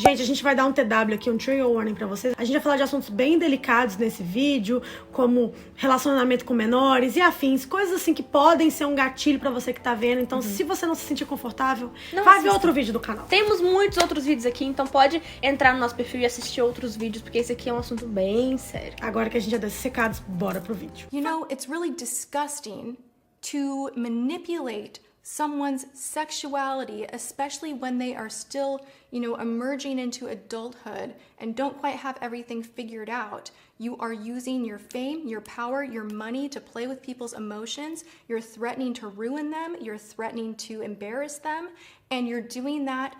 Gente, a gente vai dar um TW aqui, um trigger warning pra vocês. A gente vai falar de assuntos bem delicados nesse vídeo, como relacionamento com menores e afins, coisas assim que podem ser um gatilho pra você que tá vendo. Então, se você não se sentir confortável, vai ver outro vídeo do canal. Temos muitos outros vídeos aqui, então pode entrar no nosso perfil e assistir outros vídeos, porque esse aqui é um assunto bem sério. Agora que a gente já deu esses recados, bora pro vídeo. You know, it's really disgusting to manipulate someone's sexuality, especially when they are still, emerging into adulthood and don't quite have everything figured out. You are using your fame, your power, your money to play with people's emotions. You're threatening to ruin them. You're threatening to embarrass them. And you're doing that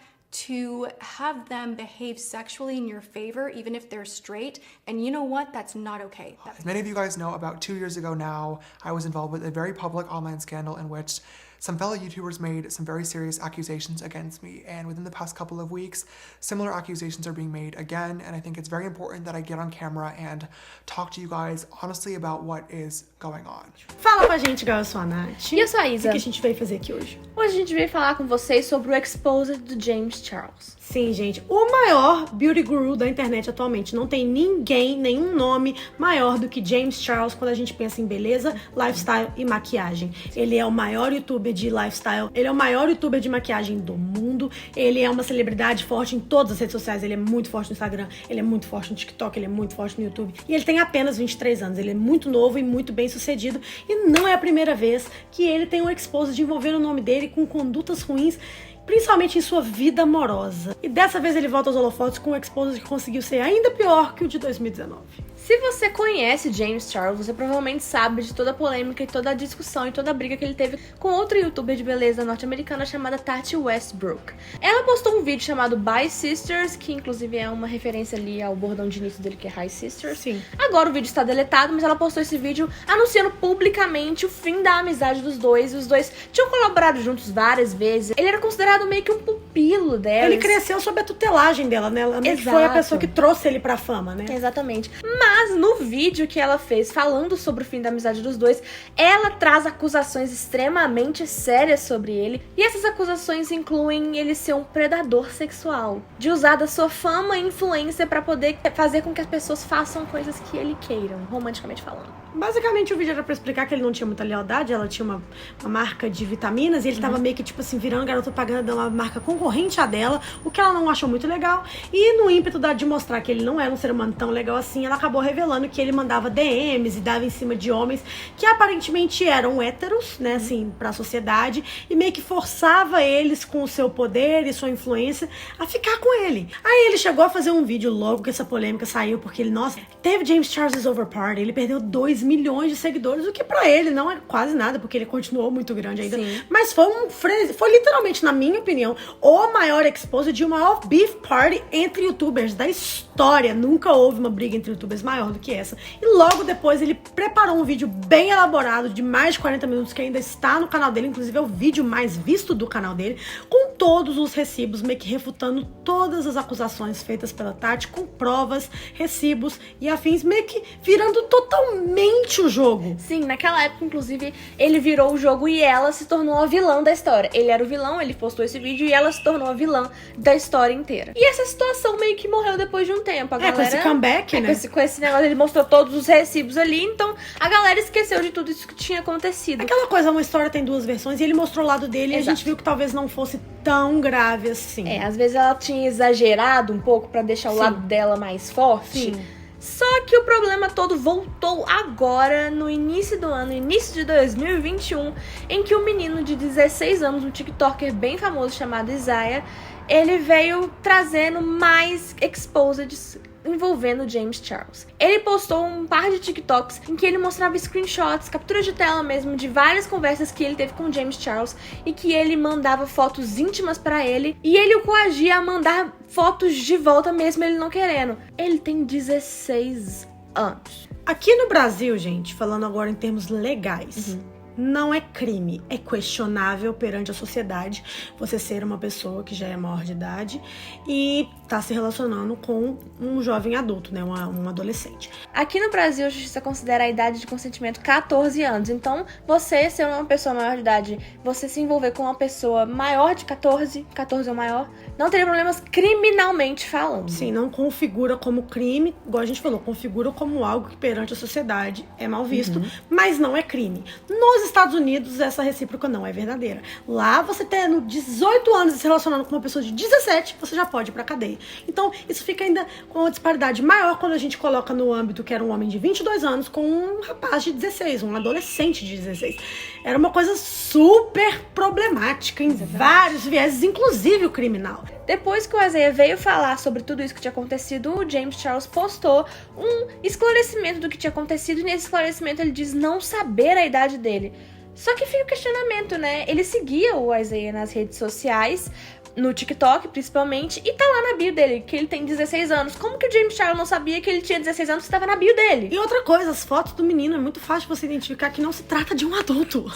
to have them behave sexually in your favor, even if they're straight. And you know what? That's not okay. As many of you guys know, about 2 years ago now, I was involved with a very public online scandal in which some fellow YouTubers made some very serious accusations against me, and within the past couple of weeks, similar accusations are being made again, and I think it's very important that I get on camera and talk to you guys honestly about what is going on. Fala pra gente, eu sou a Nath. E eu sou a Isa. O que a gente veio fazer aqui hoje? Hoje a gente veio falar com vocês sobre o exposed do James Charles. Sim, gente, o maior beauty guru da internet atualmente. Não tem ninguém, nenhum nome maior do que James Charles quando a gente pensa em beleza, lifestyle e maquiagem. Ele é o maior youtuber de lifestyle, ele é o maior youtuber de maquiagem do mundo, ele é uma celebridade forte em todas as redes sociais, ele é muito forte no Instagram, ele é muito forte no TikTok, ele é muito forte no YouTube. E ele tem apenas 23 anos, ele é muito novo e muito bem sucedido. E não é a primeira vez que ele tem um exposed envolvendo o nome dele com condutas ruins, principalmente em sua vida amorosa. E dessa vez ele volta aos holofotes com um exposed que conseguiu ser ainda pior que o de 2019. Se você conhece James Charles, você provavelmente sabe de toda a polêmica e toda a discussão e toda a briga que ele teve com outra youtuber de beleza norte-americana chamada Tati Westbrook. Ela postou um vídeo chamado Bye Sisters, que inclusive é uma referência ali ao bordão de início dele, que é Hi Sisters. Sim. Agora o vídeo está deletado, mas ela postou esse vídeo anunciando publicamente o fim da amizade dos dois. Os dois tinham colaborado juntos várias vezes. Ele era considerado meio que um pupilo dela. Ele cresceu sob a tutelagem dela, né? Ela meio que foi a pessoa que trouxe ele pra fama, né? Exatamente. Mas no vídeo que ela fez falando sobre o fim da amizade dos dois, ela traz acusações extremamente sérias sobre ele. E essas acusações incluem ele ser um predador sexual, de usar da sua fama e influência pra poder fazer com que as pessoas façam coisas que ele queiram, romanticamente falando. Basicamente o vídeo era pra explicar que ele não tinha muita lealdade, ela tinha uma marca de vitaminas e ele tava meio que tipo assim, virando garota propaganda de uma marca concorrente a dela, o que ela não achou muito legal. E no ímpeto de mostrar que ele não era um ser humano tão legal assim, ela acabou revelando que ele mandava DMs e dava em cima de homens que aparentemente eram héteros, né, assim, pra sociedade, e meio que forçava eles com o seu poder e sua influência a ficar com ele. Aí ele chegou a fazer um vídeo logo que essa polêmica saiu, porque ele, nossa, teve James Charles is Over Party, ele perdeu 2 milhões de seguidores, o que pra ele não é quase nada, porque ele continuou muito grande ainda. Sim. Mas foi literalmente, na minha opinião, o maior exposed de o maior beef party entre youtubers da história. Nunca houve uma briga entre youtubers maior do que essa. E logo depois ele preparou um vídeo bem elaborado, de mais de 40 minutos, que ainda está no canal dele, inclusive é o vídeo mais visto do canal dele, com todos os recibos, meio que refutando todas as acusações feitas pela Tati, com provas, recibos e afins, meio que virando totalmente o jogo. Sim, naquela época, inclusive, ele virou o jogo e ela se tornou a vilã da história. Ele era o vilão, ele postou esse vídeo e ela se tornou a vilã da história inteira. E essa situação meio que morreu depois de um tempo. A galera, com esse comeback, né? Com esse negócio, ele mostrou todos os recibos ali, então a galera esqueceu de tudo isso que tinha acontecido. Aquela coisa, uma história tem duas versões e ele mostrou o lado dele. Exato. E a gente viu que talvez não fosse tão grave assim. Às vezes ela tinha exagerado um pouco pra deixar o lado dela mais forte. Sim. Só que o problema todo voltou agora, no início do ano, início de 2021, em que um menino de 16 anos, um tiktoker bem famoso chamado Isaiah, ele veio trazendo mais exposeds envolvendo James Charles. Ele postou um par de TikToks em que ele mostrava screenshots, captura de tela mesmo, de várias conversas que ele teve com James Charles e que ele mandava fotos íntimas pra ele e ele o coagia a mandar fotos de volta mesmo ele não querendo. Ele tem 16 anos. Aqui no Brasil, gente, falando agora em termos legais, não é crime, é questionável perante a sociedade você ser uma pessoa que já é maior de idade e tá se relacionando com um jovem adulto, né, um adolescente. Aqui no Brasil, a justiça considera a idade de consentimento 14 anos. Então, você ser uma pessoa maior de idade, você se envolver com uma pessoa maior de 14 ou maior, não teria problemas criminalmente falando. Sim, não configura como crime, igual a gente falou, configura como algo que perante a sociedade é mal visto, mas não é crime. Nos Estados Unidos, essa recíproca não é verdadeira. Lá, você tendo 18 anos e se relacionando com uma pessoa de 17, você já pode ir pra cadeia. Então, isso fica ainda com uma disparidade maior quando a gente coloca no âmbito que era um homem de 22 anos com um rapaz de 16, um adolescente de 16. Era uma coisa super problemática em vários vieses, inclusive o criminal. Depois que o Isaiah veio falar sobre tudo isso que tinha acontecido, o James Charles postou um esclarecimento do que tinha acontecido, e nesse esclarecimento ele diz não saber a idade dele. Só que fica o questionamento, né? Ele seguia o Isaiah nas redes sociais, no TikTok principalmente, e tá lá na bio dele, que ele tem 16 anos. Como que o James Charles não sabia que ele tinha 16 anos se estava na bio dele? E outra coisa, as fotos do menino é muito fácil você identificar que não se trata de um adulto.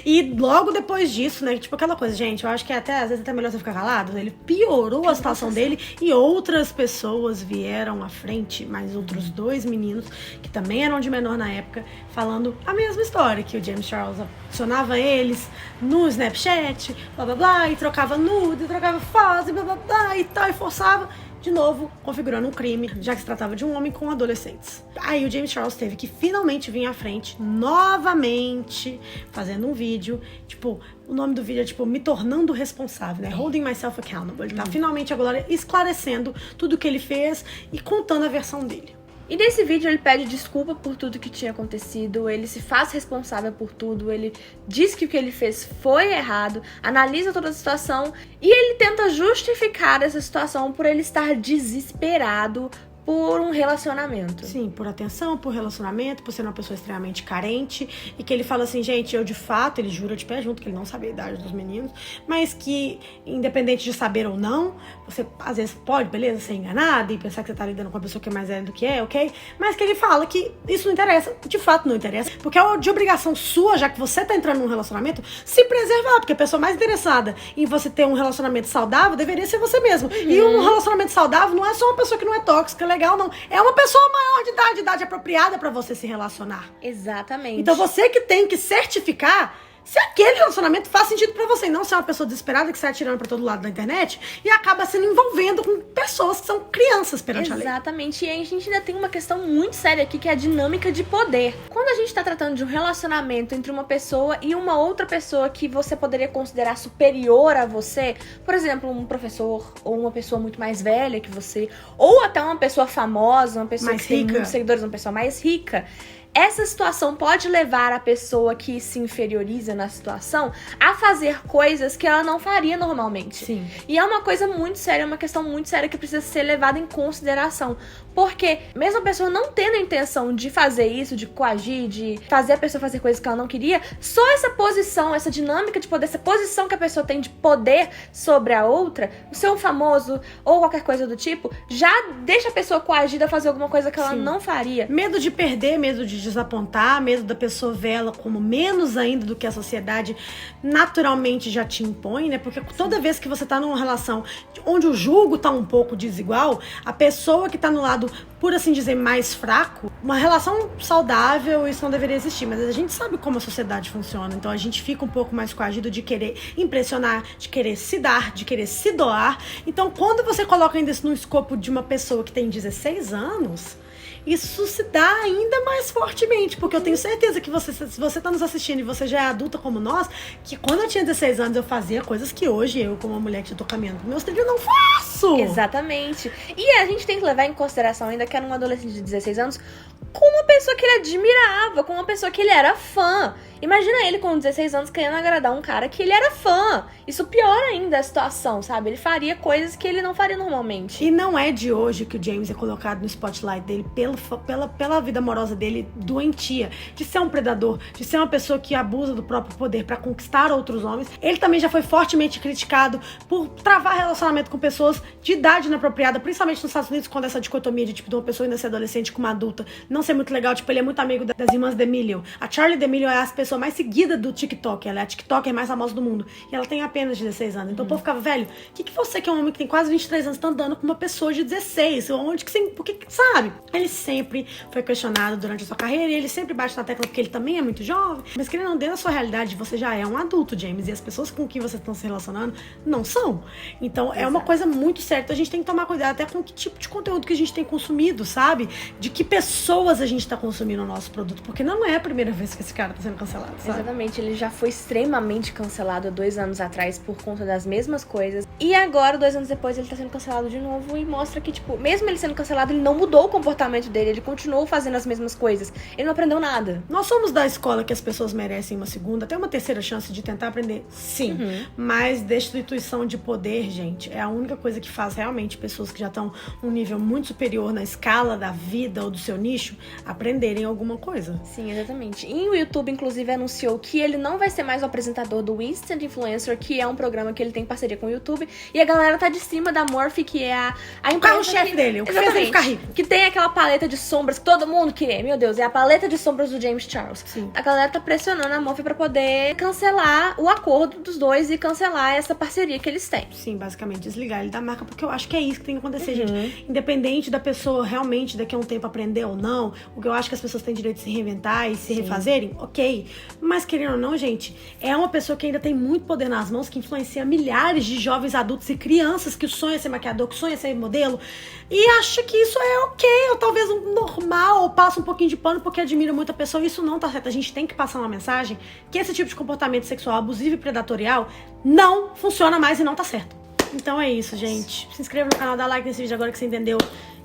E logo depois disso, né, tipo aquela coisa, gente, eu acho que até às vezes até melhor você ficar calado, ele piorou a situação dele e outras pessoas vieram à frente, mais outros 2 meninos, que também eram de menor na época, falando a mesma história, que o James Charles adicionava eles no Snapchat, blá blá blá, e trocava nude, trocava fotos, blá blá blá, e tal, e forçava, de novo, configurando um crime, já que se tratava de um homem com adolescentes. Aí o James Charles teve que finalmente vir à frente, novamente, fazendo um vídeo, tipo, o nome do vídeo é tipo, me tornando responsável, né? Holding myself accountable. Ele tá finalmente agora esclarecendo tudo o que ele fez e contando a versão dele. E nesse vídeo ele pede desculpa por tudo que tinha acontecido, ele se faz responsável por tudo, ele diz que o que ele fez foi errado, analisa toda a situação e ele tenta justificar essa situação por ele estar desesperado por um relacionamento. Sim, por atenção, por relacionamento, por ser uma pessoa extremamente carente. E que ele fala assim, gente, eu de fato, ele jura de pé junto, que ele não sabe a idade dos meninos, mas que, independente de saber ou não, você às vezes pode, beleza, ser enganada e pensar que você tá lidando com uma pessoa que é mais velha do que é, ok? Mas que ele fala que isso não interessa, de fato não interessa, porque é de obrigação sua, já que você tá entrando num relacionamento, se preservar, porque a pessoa mais interessada em você ter um relacionamento saudável deveria ser você mesmo. E um relacionamento saudável não é só uma pessoa que não é tóxica, legal, não. É uma pessoa maior de idade apropriada pra você se relacionar. Exatamente. Então você que tem que certificar se aquele relacionamento faz sentido pra você, e não ser uma pessoa desesperada que sai atirando pra todo lado na internet e acaba se envolvendo com pessoas que são crianças perante a lei. Exatamente, e aí a gente ainda tem uma questão muito séria aqui, que é a dinâmica de poder. Quando a gente tá tratando de um relacionamento entre uma pessoa e uma outra pessoa que você poderia considerar superior a você, por exemplo, um professor ou uma pessoa muito mais velha que você, ou até uma pessoa famosa, uma pessoa mais que tem rica, muitos seguidores, uma pessoa mais rica, essa situação pode levar a pessoa que se inferioriza na situação a fazer coisas que ela não faria normalmente. Sim. E é uma coisa muito séria, uma questão muito séria que precisa ser levada em consideração. Porque mesmo a pessoa não tendo a intenção de fazer isso, de coagir, de fazer a pessoa fazer coisas que ela não queria, só essa posição, essa dinâmica de poder, essa posição que a pessoa tem de poder sobre a outra, o ser um famoso ou qualquer coisa do tipo, já deixa a pessoa coagida a fazer alguma coisa que ela não faria. Medo de perder, medo de desapontar, medo da pessoa ver ela como menos ainda do que a sociedade naturalmente já te impõe, né? Porque toda vez que você tá numa relação onde o julgo tá um pouco desigual, a pessoa que tá no lado, por assim dizer, mais fraco, uma relação saudável, isso não deveria existir, mas a gente sabe como a sociedade funciona, então a gente fica um pouco mais coagido de querer impressionar, de querer se dar, de querer se doar. Então, quando você coloca ainda isso no escopo de uma pessoa que tem 16 anos, isso se dá ainda mais fortemente, porque eu tenho certeza que você, se você tá nos assistindo e você já é adulta como nós, que quando eu tinha 16 anos eu fazia coisas que hoje eu, como uma mulher que já tô caminhando com meus trilhos, não faço! Exatamente. E a gente tem que levar em consideração ainda que era um adolescente de 16 anos com uma pessoa que ele admirava, com uma pessoa que ele era fã. Imagina ele com 16 anos querendo agradar um cara que ele era fã. Isso piora ainda a situação, sabe? Ele faria coisas que ele não faria normalmente. E não é de hoje que o James é colocado no spotlight dele pelo pela vida amorosa dele doentia, de ser um predador, de ser uma pessoa que abusa do próprio poder pra conquistar outros homens. Ele também já foi fortemente criticado por travar relacionamento com pessoas de idade inapropriada, principalmente nos Estados Unidos, quando essa dicotomia de, tipo, de uma pessoa ainda ser adolescente com uma adulta não ser muito legal. Tipo, ele é muito amigo das irmãs D'Amelio. A Charli D'Amelio é a pessoa mais seguida do TikTok. Ela é a TikToker mais famosa do mundo. E ela tem apenas 16 anos. Então o povo ficava, velho, o que você, que é um homem que tem quase 23 anos, tá andando com uma pessoa de 16? Onde que você... Por que, sabe? Ele sempre foi questionado durante a sua carreira e ele sempre bate na tecla porque ele também é muito jovem. Mas querendo ou não, dentro da sua realidade, você já é um adulto, James. E as pessoas com quem você está se relacionando não são. Então é uma coisa muito certa. A gente tem que tomar cuidado até com que tipo de conteúdo que a gente tem consumido, sabe? De que pessoas a gente tá consumindo o nosso produto. Porque não é a primeira vez que esse cara tá sendo cancelado, sabe? Exatamente, ele já foi extremamente cancelado há 2 anos atrás por conta das mesmas coisas. E agora, 2 anos depois, ele tá sendo cancelado de novo e mostra que, tipo, mesmo ele sendo cancelado, ele não mudou o comportamento dele, ele continuou fazendo as mesmas coisas. Ele não aprendeu nada. Nós somos da escola que as pessoas merecem uma segunda, até uma terceira chance de tentar aprender, sim. Mas destituição de poder, gente, é a única coisa que faz realmente pessoas que já estão um nível muito superior na escala da vida ou do seu nicho aprenderem alguma coisa. Sim, exatamente. E o YouTube, inclusive, anunciou que ele não vai ser mais o apresentador do Instant Influencer, que é um programa que ele tem parceria com o YouTube. E a galera tá de cima da Morphe, que é a o carro-chefe dele, o que fez ele ficar rico. Que tem aquela paleta de sombras que todo mundo queria. Meu Deus, é a paleta de sombras do James Charles. Sim. A galera tá pressionando a Morphe pra poder cancelar o acordo dos dois e cancelar essa parceria que eles têm. Sim, basicamente, desligar ele da marca, porque eu acho que é isso que tem que acontecer, gente. Independente da pessoa realmente daqui a um tempo aprender ou não, o que eu acho que as pessoas têm direito de se reinventar e se refazerem, ok. Mas querendo ou não, gente, é uma pessoa que ainda tem muito poder nas mãos, que influencia milhares de jovens adultos e crianças que sonham ser maquiador, que sonham ser modelo, e acha que isso é ok, ou talvez um normal, ou passa um pouquinho de pano porque admira muita pessoa. Isso não tá certo. A gente tem que passar uma mensagem que esse tipo de comportamento sexual abusivo e predatorial não funciona mais e não tá certo. Então é isso, gente. Se inscreva no canal, dá like nesse vídeo agora que você entendeu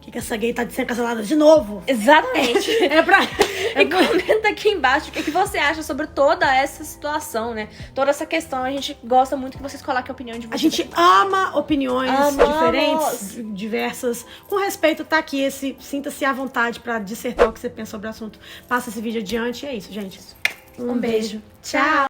que essa gay tá sendo cancelada de novo. Exatamente. E comenta aqui embaixo o que você acha sobre toda essa situação, né? Toda essa questão. A gente gosta muito que vocês coloquem a opinião de vocês. A gente ama opiniões diferentes, diversas. Com respeito, tá aqui sinta-se à vontade pra dissertar o que você pensa sobre o assunto. Passa esse vídeo adiante. E é isso, gente. Um beijo. Tchau.